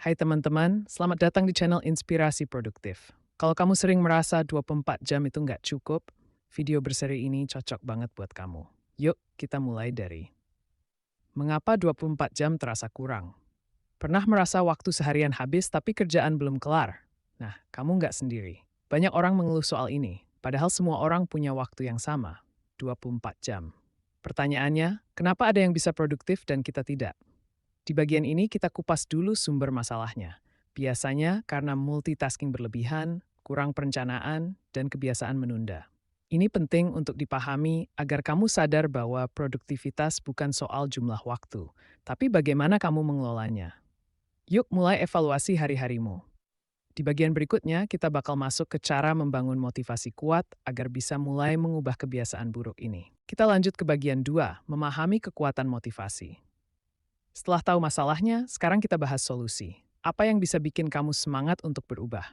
Hai teman-teman, selamat datang di channel Inspirasi Produktif. Kalau kamu sering merasa 24 jam itu nggak cukup, video berseri ini cocok banget buat kamu. Yuk, kita mulai dari mengapa 24 jam terasa kurang? Pernah merasa waktu seharian habis tapi kerjaan belum kelar? Nah, kamu nggak sendiri. Banyak orang mengeluh soal ini, padahal semua orang punya waktu yang sama, 24 jam. Pertanyaannya, kenapa ada yang bisa produktif dan kita tidak? Di bagian ini kita kupas dulu sumber masalahnya. Biasanya karena multitasking berlebihan, kurang perencanaan, dan kebiasaan menunda. Ini penting untuk dipahami agar kamu sadar bahwa produktivitas bukan soal jumlah waktu, tapi bagaimana kamu mengelolanya. Yuk mulai evaluasi hari-harimu. Di bagian berikutnya, kita bakal masuk ke cara membangun motivasi kuat agar bisa mulai mengubah kebiasaan buruk ini. Kita lanjut ke bagian 2, memahami kekuatan motivasi. Setelah tahu masalahnya, sekarang kita bahas solusi. Apa yang bisa bikin kamu semangat untuk berubah?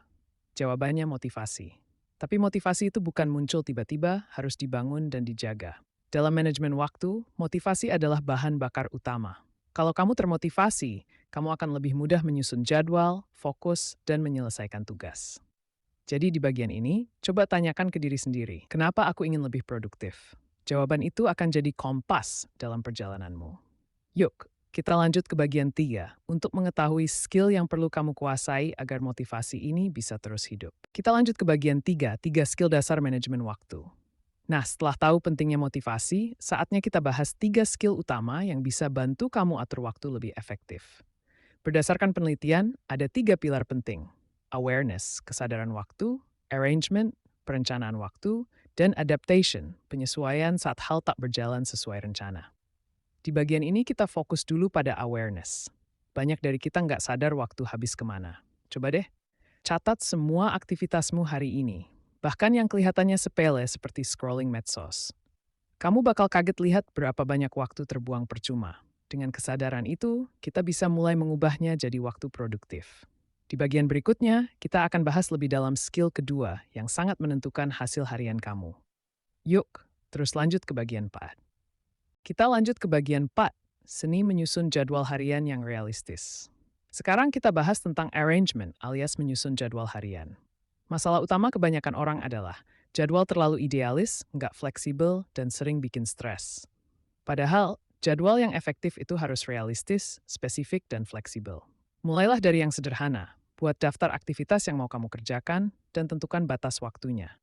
Jawabannya motivasi. Tapi motivasi itu bukan muncul tiba-tiba, harus dibangun dan dijaga. Dalam manajemen waktu, motivasi adalah bahan bakar utama. Kalau kamu termotivasi, kamu akan lebih mudah menyusun jadwal, fokus, dan menyelesaikan tugas. Jadi di bagian ini, coba tanyakan ke diri sendiri, kenapa aku ingin lebih produktif? Jawaban itu akan jadi kompas dalam perjalananmu. Yuk, kita lanjut ke bagian 3 untuk mengetahui skill yang perlu kamu kuasai agar motivasi ini bisa terus hidup. Kita lanjut ke bagian 3, 3 skill dasar manajemen waktu. Nah, setelah tahu pentingnya motivasi, saatnya kita bahas 3 skill utama yang bisa bantu kamu atur waktu lebih efektif. Berdasarkan penelitian, ada 3 pilar penting. Awareness, kesadaran waktu, arrangement, perencanaan waktu, dan adaptation, penyesuaian saat hal tak berjalan sesuai rencana. Di bagian ini kita fokus dulu pada awareness. Banyak dari kita nggak sadar waktu habis kemana. Coba deh, catat semua aktivitasmu hari ini. Bahkan yang kelihatannya sepele seperti scrolling medsos. Kamu bakal kaget lihat berapa banyak waktu terbuang percuma. Dengan kesadaran itu, kita bisa mulai mengubahnya jadi waktu produktif. Di bagian berikutnya, kita akan bahas lebih dalam skill kedua yang sangat menentukan hasil harian kamu. Yuk, terus lanjut ke bagian 4. Kita lanjut ke bagian 4, seni menyusun jadwal harian yang realistis. Sekarang kita bahas tentang arrangement alias menyusun jadwal harian. Masalah utama kebanyakan orang adalah jadwal terlalu idealis, nggak fleksibel, dan sering bikin stres. Padahal, jadwal yang efektif itu harus realistis, spesifik, dan fleksibel. Mulailah dari yang sederhana, buat daftar aktivitas yang mau kamu kerjakan, dan tentukan batas waktunya.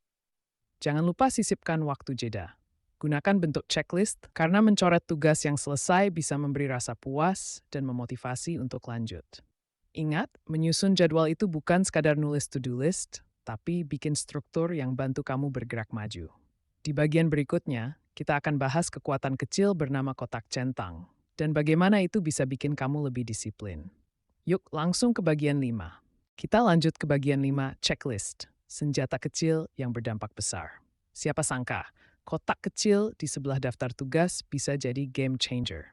Jangan lupa sisipkan waktu jeda. Gunakan bentuk checklist karena mencoret tugas yang selesai bisa memberi rasa puas dan memotivasi untuk lanjut. Ingat, menyusun jadwal itu bukan sekadar nulis to-do list, tapi bikin struktur yang bantu kamu bergerak maju. Di bagian berikutnya, kita akan bahas kekuatan kecil bernama kotak centang, dan bagaimana itu bisa bikin kamu lebih disiplin. Yuk langsung ke bagian 5. Kita lanjut ke bagian 5, checklist, senjata kecil yang berdampak besar. Siapa sangka, kotak kecil di sebelah daftar tugas bisa jadi game changer.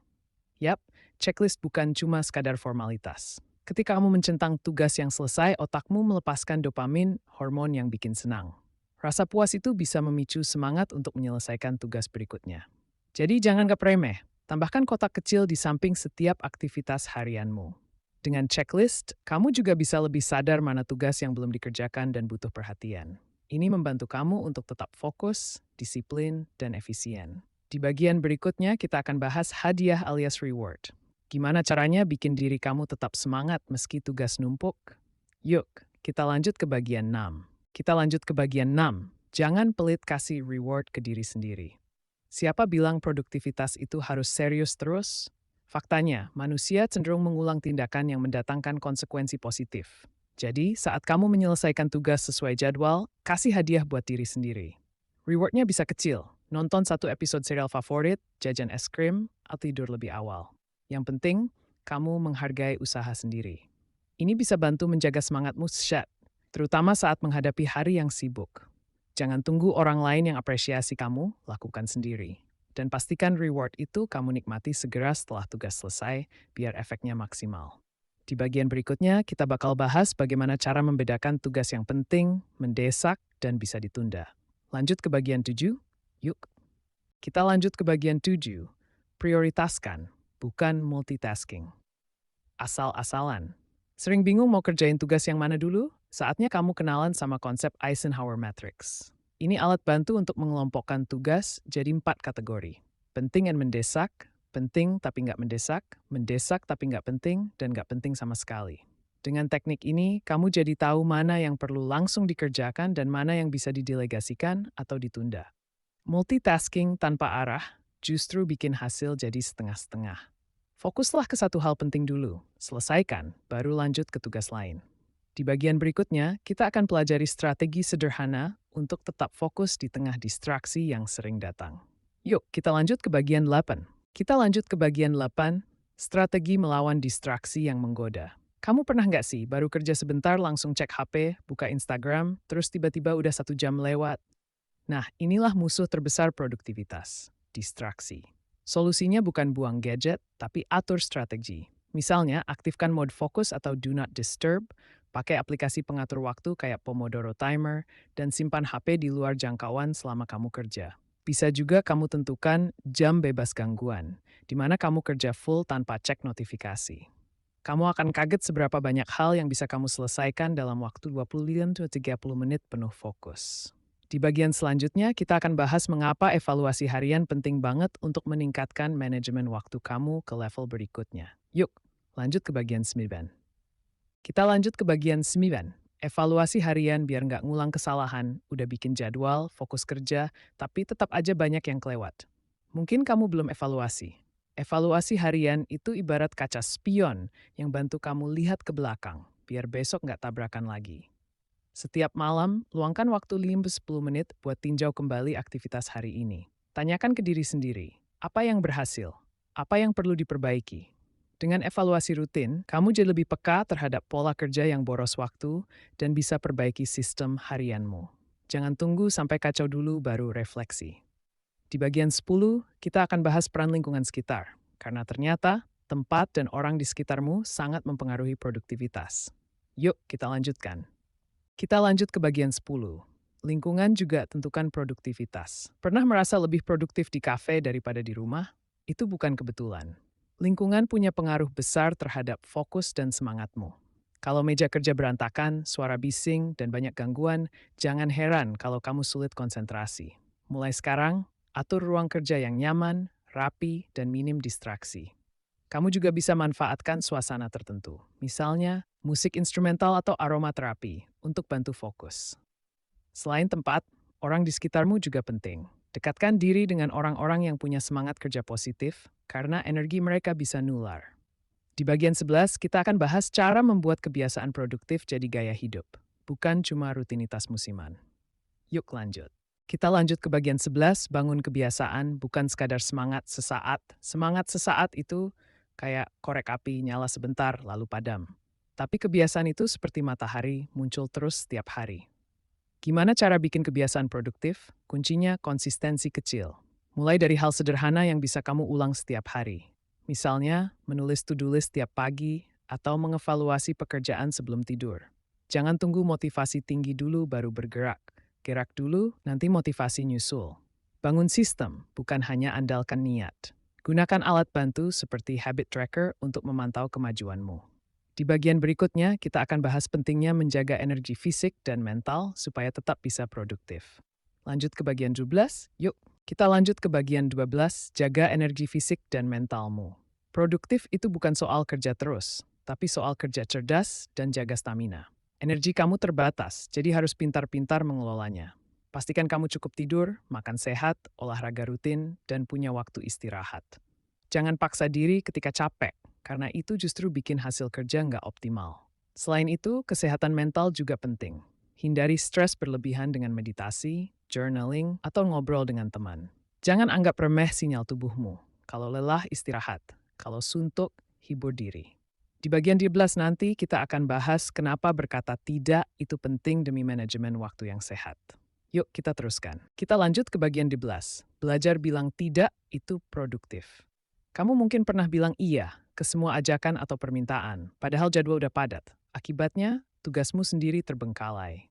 Yap, checklist bukan cuma sekadar formalitas. Ketika kamu mencentang tugas yang selesai, otakmu melepaskan dopamin, hormon yang bikin senang. Rasa puas itu bisa memicu semangat untuk menyelesaikan tugas berikutnya. Jadi jangan gak remeh, tambahkan kotak kecil di samping setiap aktivitas harianmu. Dengan checklist, kamu juga bisa lebih sadar mana tugas yang belum dikerjakan dan butuh perhatian. Ini membantu kamu untuk tetap fokus, disiplin, dan efisien. Di bagian berikutnya, kita akan bahas hadiah alias reward. Gimana caranya bikin diri kamu tetap semangat meski tugas numpuk? Yuk, kita lanjut ke bagian 6. Jangan pelit kasih reward ke diri sendiri. Siapa bilang produktivitas itu harus serius terus? Faktanya, manusia cenderung mengulang tindakan yang mendatangkan konsekuensi positif. Jadi, saat kamu menyelesaikan tugas sesuai jadwal, kasih hadiah buat diri sendiri. Rewardnya bisa kecil, nonton satu episode serial favorit, jajan es krim, atau tidur lebih awal. Yang penting, kamu menghargai usaha sendiri. Ini bisa bantu menjaga semangatmu syat, terutama saat menghadapi hari yang sibuk. Jangan tunggu orang lain yang apresiasi kamu, lakukan sendiri. Dan pastikan reward itu kamu nikmati segera setelah tugas selesai, biar efeknya maksimal. Di bagian berikutnya, kita bakal bahas bagaimana cara membedakan tugas yang penting, mendesak, dan bisa ditunda. Lanjut ke bagian 7, yuk. Kita lanjut ke bagian 7, prioritaskan, bukan multitasking. Asal-asalan. Sering bingung mau kerjain tugas yang mana dulu? Saatnya kamu kenalan sama konsep Eisenhower Matrix. Ini alat bantu untuk mengelompokkan tugas jadi 4 kategori. Penting dan mendesak, penting tapi nggak mendesak tapi nggak penting, dan nggak penting sama sekali. Dengan teknik ini, kamu jadi tahu mana yang perlu langsung dikerjakan dan mana yang bisa didelegasikan atau ditunda. Multitasking tanpa arah justru bikin hasil jadi setengah-setengah. Fokuslah ke satu hal penting dulu, selesaikan, baru lanjut ke tugas lain. Di bagian berikutnya, kita akan pelajari strategi sederhana untuk tetap fokus di tengah distraksi yang sering datang. Yuk, kita lanjut ke bagian 8. Strategi melawan distraksi yang menggoda. Kamu pernah nggak sih, baru kerja sebentar langsung cek HP, buka Instagram, terus tiba-tiba udah 1 jam lewat? Nah, inilah musuh terbesar produktivitas, distraksi. Solusinya bukan buang gadget, tapi atur strategi. Misalnya, aktifkan mode fokus atau do not disturb, pakai aplikasi pengatur waktu kayak Pomodoro Timer, dan simpan HP di luar jangkauan selama kamu kerja. Bisa juga kamu tentukan jam bebas gangguan, di mana kamu kerja full tanpa cek notifikasi. Kamu akan kaget seberapa banyak hal yang bisa kamu selesaikan dalam waktu 25-30 menit penuh fokus. Di bagian selanjutnya, kita akan bahas mengapa evaluasi harian penting banget untuk meningkatkan manajemen waktu kamu ke level berikutnya. Yuk, lanjut ke bagian 9. Kita lanjut ke bagian 9. Evaluasi harian biar nggak ngulang kesalahan, udah bikin jadwal, fokus kerja, tapi tetap aja banyak yang kelewat. Mungkin kamu belum evaluasi. Evaluasi harian itu ibarat kaca spion yang bantu kamu lihat ke belakang, biar besok nggak tabrakan lagi. Setiap malam, luangkan waktu 5-10 menit buat tinjau kembali aktivitas hari ini. Tanyakan ke diri sendiri, apa yang berhasil? Apa yang perlu diperbaiki? Dengan evaluasi rutin, kamu jadi lebih peka terhadap pola kerja yang boros waktu dan bisa perbaiki sistem harianmu. Jangan tunggu sampai kacau dulu baru refleksi. Di bagian 10, kita akan bahas peran lingkungan sekitar, karena ternyata tempat dan orang di sekitarmu sangat mempengaruhi produktivitas. Yuk, kita lanjutkan. Kita lanjut ke bagian 10. Lingkungan juga tentukan produktivitas. Pernah merasa lebih produktif di kafe daripada di rumah? Itu bukan kebetulan. Lingkungan punya pengaruh besar terhadap fokus dan semangatmu. Kalau meja kerja berantakan, suara bising, dan banyak gangguan, jangan heran kalau kamu sulit konsentrasi. Mulai sekarang, atur ruang kerja yang nyaman, rapi, dan minim distraksi. Kamu juga bisa manfaatkan suasana tertentu, misalnya musik instrumental atau aromaterapi untuk bantu fokus. Selain tempat, orang di sekitarmu juga penting. Dekatkan diri dengan orang-orang yang punya semangat kerja positif, karena energi mereka bisa nular. Di bagian 11, kita akan bahas cara membuat kebiasaan produktif jadi gaya hidup, bukan cuma rutinitas musiman. Yuk lanjut. Kita lanjut ke bagian 11, bangun kebiasaan, bukan sekadar semangat sesaat. Semangat sesaat itu kayak korek api nyala sebentar lalu padam. Tapi kebiasaan itu seperti matahari, muncul terus setiap hari. Gimana cara bikin kebiasaan produktif? Kuncinya konsistensi kecil. Mulai dari hal sederhana yang bisa kamu ulang setiap hari. Misalnya, menulis to-do list setiap pagi atau mengevaluasi pekerjaan sebelum tidur. Jangan tunggu motivasi tinggi dulu baru bergerak. Gerak dulu, nanti motivasi nyusul. Bangun sistem, bukan hanya andalkan niat. Gunakan alat bantu seperti habit tracker untuk memantau kemajuanmu. Di bagian berikutnya, kita akan bahas pentingnya menjaga energi fisik dan mental supaya tetap bisa produktif. Lanjut ke bagian 12, yuk kita lanjut ke bagian 12, jaga energi fisik dan mentalmu. Produktif itu bukan soal kerja terus, tapi soal kerja cerdas dan jaga stamina. Energi kamu terbatas, jadi harus pintar-pintar mengelolanya. Pastikan kamu cukup tidur, makan sehat, olahraga rutin, dan punya waktu istirahat. Jangan paksa diri ketika capek, karena itu justru bikin hasil kerja nggak optimal. Selain itu, kesehatan mental juga penting. Hindari stres berlebihan dengan meditasi, journaling, atau ngobrol dengan teman. Jangan anggap remeh sinyal tubuhmu. Kalau lelah, istirahat. Kalau suntuk, hibur diri. Di bagian 12 nanti kita akan bahas kenapa berkata tidak itu penting demi manajemen waktu yang sehat. Yuk kita teruskan. Kita lanjut ke bagian 12. Belajar bilang tidak itu produktif. Kamu mungkin pernah bilang iya ke semua ajakan atau permintaan, padahal jadwal udah padat. Akibatnya, tugasmu sendiri terbengkalai.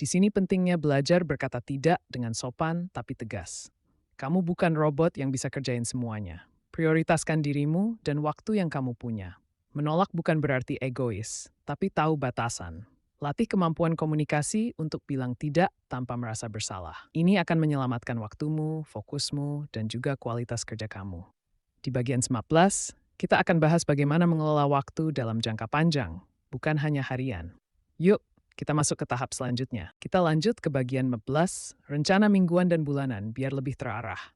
Di sini pentingnya belajar berkata tidak dengan sopan tapi tegas. Kamu bukan robot yang bisa kerjain semuanya. Prioritaskan dirimu dan waktu yang kamu punya. Menolak bukan berarti egois, tapi tahu batasan. Latih kemampuan komunikasi untuk bilang tidak tanpa merasa bersalah. Ini akan menyelamatkan waktumu, fokusmu, dan juga kualitas kerja kamu. Di bagian 19, kita akan bahas bagaimana mengelola waktu dalam jangka panjang, bukan hanya harian. Yuk, kita masuk ke tahap selanjutnya. Kita lanjut ke bagian 14, rencana mingguan dan bulanan biar lebih terarah.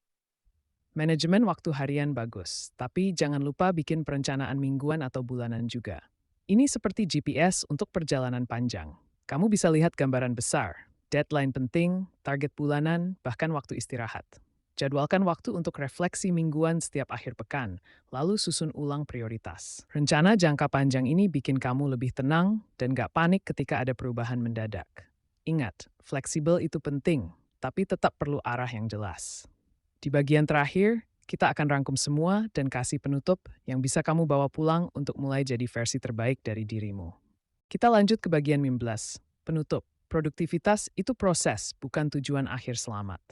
Manajemen waktu harian bagus, tapi jangan lupa bikin perencanaan mingguan atau bulanan juga. Ini seperti GPS untuk perjalanan panjang. Kamu bisa lihat gambaran besar, deadline penting, target bulanan, bahkan waktu istirahat. Jadwalkan waktu untuk refleksi mingguan setiap akhir pekan, lalu susun ulang prioritas. Rencana jangka panjang ini bikin kamu lebih tenang dan gak panik ketika ada perubahan mendadak. Ingat, fleksibel itu penting, tapi tetap perlu arah yang jelas. Di bagian terakhir, kita akan rangkum semua dan kasih penutup yang bisa kamu bawa pulang untuk mulai jadi versi terbaik dari dirimu. Kita lanjut ke bagian 15, penutup. Produktivitas itu proses, bukan tujuan akhir selamat.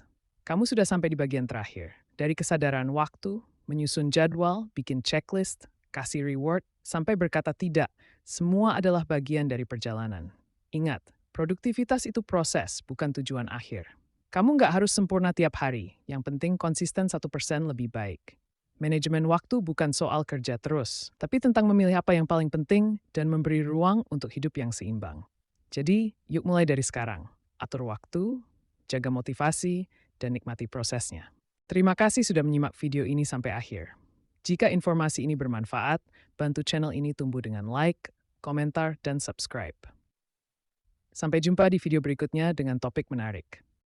Kamu sudah sampai di bagian terakhir. Dari kesadaran waktu, menyusun jadwal, bikin checklist, kasih reward, sampai berkata tidak, semua adalah bagian dari perjalanan. Ingat, produktivitas itu proses, bukan tujuan akhir. Kamu nggak harus sempurna tiap hari, yang penting konsisten 1% lebih baik. Manajemen waktu bukan soal kerja terus, tapi tentang memilih apa yang paling penting dan memberi ruang untuk hidup yang seimbang. Jadi, yuk mulai dari sekarang. Atur waktu, jaga motivasi, dan nikmati prosesnya. Terima kasih sudah menyimak video ini sampai akhir. Jika informasi ini bermanfaat, bantu channel ini tumbuh dengan like, komentar, dan subscribe. Sampai jumpa di video berikutnya dengan topik menarik.